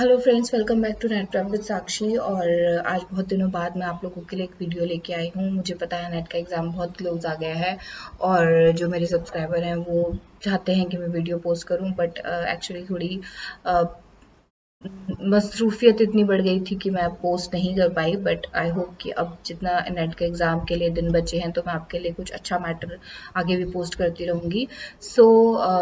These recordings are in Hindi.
Hello friends, welcome back to net prep with Sakshi. और आज बहुत दिनों बाद मैं आप लोगों के लिए एक वीडियो लेके आई हूँ। मुझे पता है नेट का एग्ज़ाम बहुत क्लोज आ गया है और जो मेरे सब्सक्राइबर हैं वो चाहते हैं कि मैं वीडियो पोस्ट करूँ, बट एक्चुअली थोड़ी मसरूफियत इतनी बढ़ गई थी कि मैं पोस्ट नहीं कर पाई। बट आई होप कि अब जितना नेट के एग्ज़ाम के लिए दिन बचे हैं तो मैं आपके लिए कुछ अच्छा मैटर आगे भी पोस्ट करती रहूँगी। सो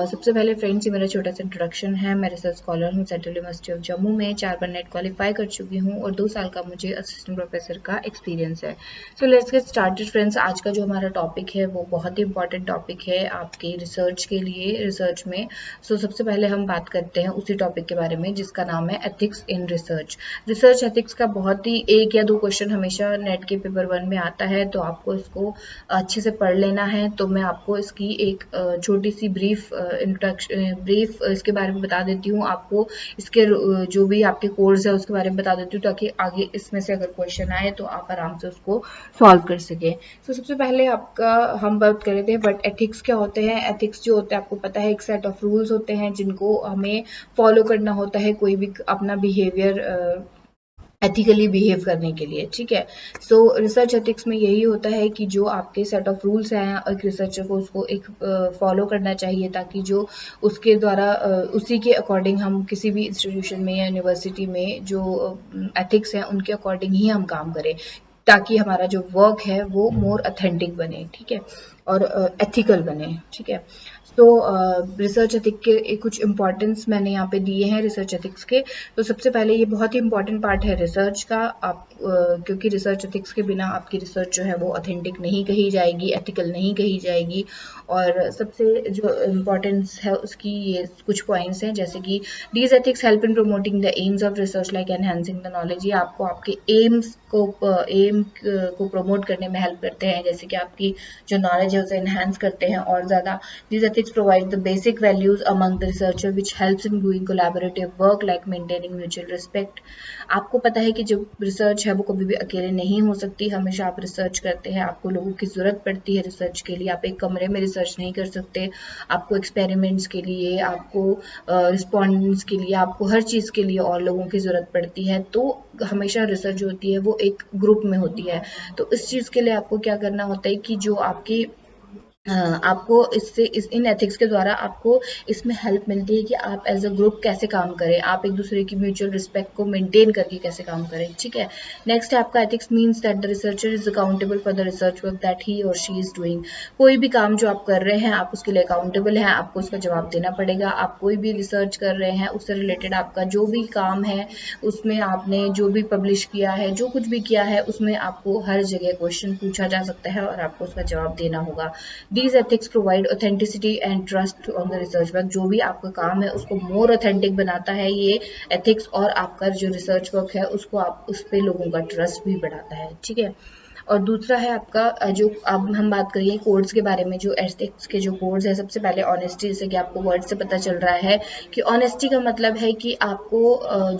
सबसे पहले फ्रेंड्स, ये मेरा छोटा सा इंट्रोडक्शन है। मैं रिसर्च स्कॉलर हूँ सेंट्रल यूनिवर्सिटी ऑफ जम्मू में। 4 बार नेट क्वालिफाई कर चुकी हूँ और 2 साल का मुझे असिस्टेंट प्रोफेसर का एक्सपीरियंस है। So let's get started friends. आज का जो हमारा टॉपिक है वो बहुत ही इंपॉर्टेंट टॉपिक है आपके रिसर्च के लिए, रिसर्च में। सो सबसे पहले हम बात करते हैं उसी टॉपिक के बारे में जिसका नाम है ethics in research. Research ethics का बहुत ही 1 या 2 क्वेश्चन हमेशा नेट के पेपर 1 में आता है, तो आपको इसको अच्छे से पढ़ लेना है। तो मैं आपको इसकी एक छोटी सी ब्रीफ इंट्रोडक्शन, ब्रीफ इसके बारे में बता देती हूँ। आपको इसके जो भी आपके कोर्स है उसके बारे में बता देती हूँ, ताकि आगे इसमें से अगर क्वेश्चन आए तो आप आराम से उसको सॉल्व कर सकें। तो सबसे पहले आपका हम बात कर रहे थे बट एथिक्स क्या होते हैं। एथिक्स जो होते हैं आपको पता है, एक सेट ऑफ रूल्स होते हैं जिनको हमें फॉलो करना होता है कोई भी अपना बिहेवियर एथिकली बिहेव करने के लिए, ठीक है। सो रिसर्च एथिक्स में यही होता है कि जो आपके सेट ऑफ रूल्स हैं एक रिसर्चर को उसको एक फॉलो करना चाहिए, ताकि जो उसके द्वारा उसी के अकॉर्डिंग हम किसी भी इंस्टीट्यूशन में या यूनिवर्सिटी में जो एथिक्स हैं उनके अकॉर्डिंग ही हम काम करें, ताकि हमारा जो वर्क है वो मोर ऑथेंटिक बने, ठीक है, और एथिकल बने, ठीक है। तो रिसर्च एथिक के कुछ इंपॉर्टेंस मैंने यहाँ पे दिए हैं रिसर्च एथिक्स के। तो सबसे पहले ये बहुत ही इंपॉर्टेंट पार्ट है रिसर्च का। आप क्योंकि रिसर्च एथिक्स के बिना आपकी रिसर्च जो है वो ऑथेंटिक नहीं कही जाएगी, एथिकल नहीं कही जाएगी। और सबसे जो इम्पोर्टेंस है उसकी ये कुछ पॉइंट्स हैं, जैसे कि these ethics help in promoting the AIIMS of research like enhancing the knowledge. ये आपको आपके एम्स को प्रमोट करने में हेल्प करते हैं, जैसे कि आपकी जो नॉलेज है उसे एनहांस करते हैं और ज़्यादा। These ethics provide the basic values among the researcher which helps in doing collaborative work like maintaining mutual respect. आपको पता है कि जो रिसर्च है वो कभी भी अकेले नहीं हो सकती, हमेशा आप रिसर्च करते हैं, आपको लोगों की ज़रूरत पड़ती है रिसर्च के लिए। आप एक कमरे में रिसर्च नहीं कर सकते, आपको एक्सपेरिमेंट्स के लिए, आपको रिस्पॉन्डेंट्स के लिए, आपको हर चीज़ के लिए और लोगों की ज़रूरत पड़ती है। तो हमेशा रिसर्च जो होती है वो एक ग्रुप में होती है। तो इस चीज़ के लिए आपको क्या करना होता है कि जो आपकी आपको इन एथिक्स के द्वारा आपको इसमें हेल्प मिलती है कि आप एज अ ग्रुप कैसे काम करें, आप एक दूसरे की म्यूचुअल रिस्पेक्ट को मेंटेन करके कैसे काम करें, ठीक है। नेक्स्ट है आपका ethics means that the researcher is accountable for the research work that he और शी इज डूइंग। कोई भी काम जो आप कर रहे हैं आप उसके लिए अकाउंटेबल हैं, आपको उसका जवाब देना पड़ेगा। आप कोई भी रिसर्च कर रहे हैं उससे रिलेटेड आपका जो भी काम है उसमें आपने जो भी पब्लिश किया है, जो कुछ भी किया है, उसमें आपको हर जगह क्वेश्चन पूछा जा सकता है और आपको उसका जवाब देना होगा। These ethics provide authenticity and trust on the research work। जो भी आपका काम है उसको मोर ऑथेंटिक बनाता है ये एथिक्स, और आपका जो रिसर्च वर्क है उसको आप उस पर लोगों का ट्रस्ट भी बढ़ाता है, ठीक है। और दूसरा है आपका जो अब हम बात करेंगे कोड्स के बारे में। जो एथिक्स के जो कोड्स है, सबसे पहले ऑनेस्टी, जैसे कि आपको वर्ड से पता चल रहा है कि ऑनेस्टी का मतलब है कि आपको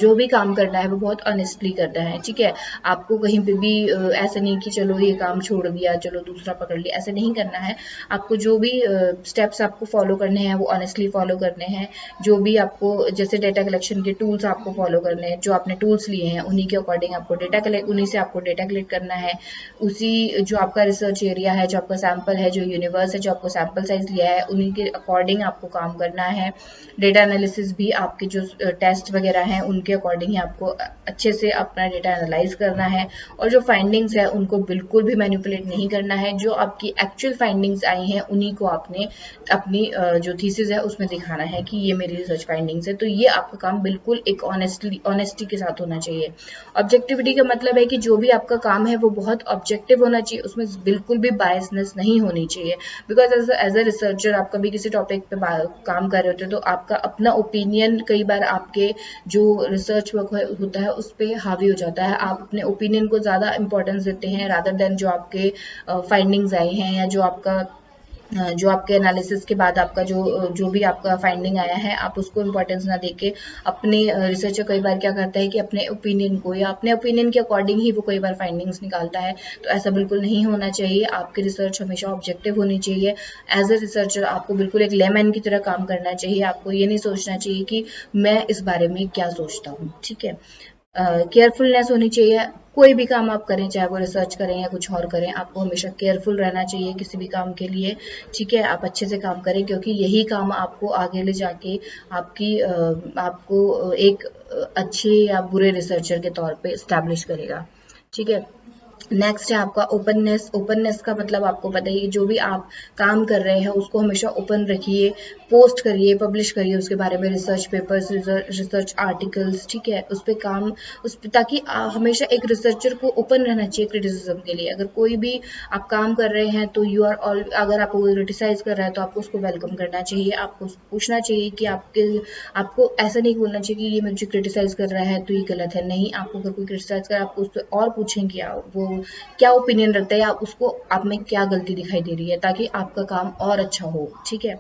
जो भी काम करना है वो बहुत ऑनेस्टली करना है, ठीक है। आपको कहीं पे भी ऐसा नहीं कि चलो ये काम छोड़ दिया चलो दूसरा पकड़ लिया, ऐसा नहीं करना है। आपको जो भी स्टेप्स आपको फॉलो करने हैं वो ऑनेस्टली फॉलो करने हैं। जो भी आपको जैसे डेटा कलेक्शन के टूल्स आपको फॉलो करने हैं, जो आपने टूल्स लिए हैं उन्हीं के अकॉर्डिंग आपको उन्हीं से आपको डेटा कलेक्ट करना है। उसी जो आपका रिसर्च एरिया है, जो आपका सैंपल है, जो यूनिवर्स है, जो आपको सैंपल साइज लिया है उन्हीं के अकॉर्डिंग आपको काम करना है। डेटा एनालिसिस भी आपके जो टेस्ट वगैरह हैं उनके अकॉर्डिंग ही आपको अच्छे से अपना डेटा एनालाइज करना है। और जो फाइंडिंग्स है उनको बिल्कुल भी मैनिपुलेट नहीं करना है। जो आपकी एक्चुअल फाइंडिंग्स आई हैं उन्हीं को आपने अपनी जो थीसिस है उसमें दिखाना है कि ये मेरी रिसर्च फाइंडिंग्स है। तो ये आपका काम बिल्कुल एक ऑनेस्टी के साथ होना चाहिए। ऑब्जेक्टिविटी का मतलब है कि जो भी आपका काम है वो बहुत ऑब्जेक्टिव होना चाहिए, उसमें बिल्कुल भी बायसनेस नहीं होनी चाहिए। बिकॉज एज अ रिसर्चर आप कभी किसी टॉपिक पे काम कर रहे होते हैं तो आपका अपना ओपिनियन कई बार आपके जो रिसर्च वर्क होता है उस पर हावी हो जाता है। आप अपने ओपिनियन को ज़्यादा इंपॉर्टेंस देते हैं रादर देन जो आपके फाइंडिंग्स आई हैं या जो आपका जो आपके एनालिसिस के बाद आपका जो भी आपका फाइंडिंग आया है, आप उसको इम्पोर्टेंस ना देके अपने रिसर्चर कई बार क्या करता है कि अपने ओपिनियन को या अपने ओपिनियन के अकॉर्डिंग ही वो कई बार फाइंडिंग्स निकालता है। तो ऐसा बिल्कुल नहीं होना चाहिए। आपकी रिसर्च हमेशा ऑब्जेक्टिव होनी चाहिए। एज ए रिसर्चर आपको बिल्कुल एक लेमैन की तरह काम करना चाहिए। आपको ये नहीं सोचना चाहिए कि मैं इस बारे में क्या सोचता हूँ, ठीक है। केयरफुलनेस होनी चाहिए। कोई भी काम आप करें, चाहे वो रिसर्च करें या कुछ और करें, आपको हमेशा केयरफुल रहना चाहिए किसी भी काम के लिए, ठीक है। आप अच्छे से काम करें, क्योंकि यही काम आपको आगे ले जाके आपको एक अच्छे या बुरे रिसर्चर के तौर पे इस्टेब्लिश करेगा, ठीक है। नेक्स्ट है आपका ओपननेस। ओपननेस का मतलब आपको पता ही है, जो भी आप काम कर रहे हैं उसको हमेशा ओपन रखिए, पोस्ट करिए, पब्लिश करिए उसके बारे में रिसर्च पेपर्स, रिसर्च आर्टिकल्स, ठीक है। उस पर काम ताकि हमेशा एक रिसर्चर को ओपन रहना चाहिए क्रिटिसिज्म के लिए। अगर कोई भी आप काम कर रहे हैं तो यू आर ऑल, अगर आपको कोई क्रिटिसाइज कर रहा है तो आपको उसको वेलकम करना चाहिए। आपको पूछना चाहिए कि आपको ऐसा नहीं बोलना चाहिए कि ये मुझे क्रिटिसाइज कर रहा है तो ये गलत है। नहीं, आपको अगर कोई क्रिटिसाइज कर, आपको उस पर और पूछें कि वो क्या ओपिनियन रखता है, या उसको आप में क्या गलती दिखाई दे रही है, ताकि आपका काम और अच्छा हो, ठीक है।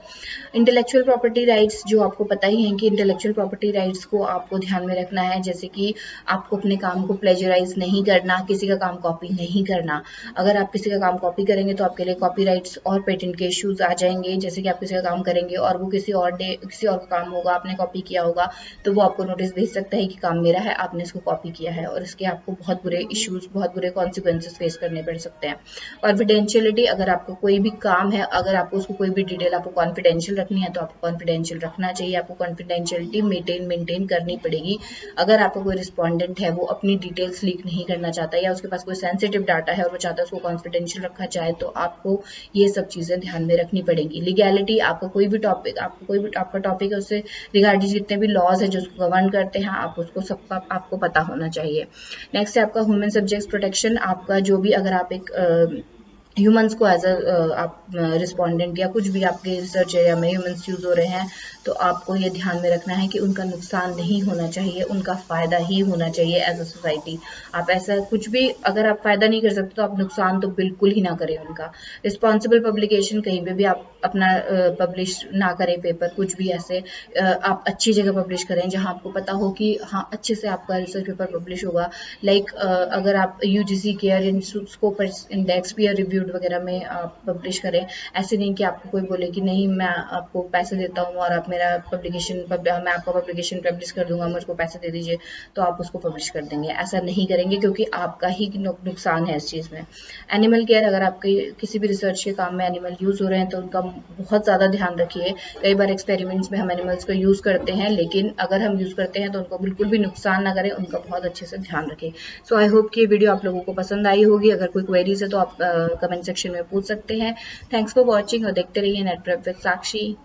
इंटेलेक्चुअल प्रॉपर्टी राइट्स, जो आपको पता ही है कि इंटेलेक्चुअल प्रॉपर्टी राइट्स को आपको ध्यान में रखना है। जैसे कि आपको अपने काम को प्लेजराइज नहीं करना, किसी का काम कॉपी नहीं करना। अगर आप किसी का काम कॉपी करेंगे तो आपके लिए कॉपी राइट्स और पेटेंट के इश्यूज आ जाएंगे। जैसे कि आप किसी का काम करेंगे और वो किसी और का काम होगा, आपने कॉपी किया होगा, तो वो आपको नोटिस भेज सकता है कि काम मेरा है, आपने इसको कॉपी किया है, और इसके आपको बहुत बुरे इश्यूज, बहुत बुरे कॉन्सिक्वेंसेस फेस करने पड़ सकते हैं। कॉन्फिडेंशियलिटी, अगर आपको कोई भी काम है, अगर आपको उसको कोई भी डिटेल आपको कॉन्फिडेंशियल रखनी है तो आपको कॉन्फिडेंशियल रखना चाहिए। आपको कॉन्फिडेंशियलिटी मेंटेन करनी पड़ेगी। अगर आपका कोई रिस्पॉन्डेंट है, वो अपनी डिटेल्स लीक नहीं करना चाहता, या उसके पास कोई सेंसिटिव डाटा है और वो चाहता है उसको कॉन्फिडेंशियल रखा जाए, तो आपको ये सब चीज़ें ध्यान में रखनी पड़ेंगी। लीगैलिटी, आपका कोई भी आपका टॉपिक है, उससे रिगार्डिंग जितने भी लॉज है जो उसको गवर्न करते हैं, आप उसको सबका आपको पता होना चाहिए। नेक्स्ट है आपका ह्यूमन सब्जेक्ट्स प्रोटेक्शन। आपका जो भी, अगर आप एक ह्यूमंस को एज आप रिस्पोंडेंट या कुछ भी आपके रिसर्च एरिया में ह्यूमंस यूज हो रहे हैं, तो आपको ये ध्यान में रखना है कि उनका नुकसान नहीं होना चाहिए, उनका फ़ायदा ही होना चाहिए एज अ सोसाइटी। आप ऐसा कुछ भी, अगर आप फ़ायदा नहीं कर सकते तो आप नुकसान तो बिल्कुल ही ना करें उनका। रिस्पॉन्सिबल पब्लिकेशन, कहीं पे भी आप अपना पब्लिश ना करें पेपर, कुछ भी ऐसे आप अच्छी जगह पब्लिश करें जहाँ आपको पता हो कि हाँ अच्छे से आपका रिसर्च पेपर पब्लिश होगा। लाइक अगर आप UGC care scope index peer reviewed वगैरह में आप पब्लिश करें। ऐसे नहीं कि आपको कोई बोले कि नहीं मैं आपको पैसे देता हूँ और आप मेरा मैं आपका पब्लिकेशन पब्लिश कर दूंगा, मुझको पैसे दे दीजिए, तो आप उसको पब्लिश कर देंगे। ऐसा नहीं करेंगे, क्योंकि आपका ही नुकसान है इस चीज़ में। एनिमल केयर, अगर आपके किसी भी रिसर्च के काम में एनिमल यूज़ हो रहे हैं तो उनका बहुत ज़्यादा ध्यान रखिए। कई बार एक्सपेरिमेंट्स में हम एनिमल्स को यूज़ करते हैं, लेकिन अगर हम यूज़ करते हैं तो उनको बिल्कुल भी नुकसान ना करें, उनका बहुत अच्छे से ध्यान रखें। सो आई होप कि ये वीडियो आप लोगों को पसंद आई होगी। अगर कोई क्वेरीज है तो आप कमेंट सेक्शन में पूछ सकते हैं। थैंक्स फॉर वॉचिंग, और देखते रहिए नेट प्रैप विद साक्षी।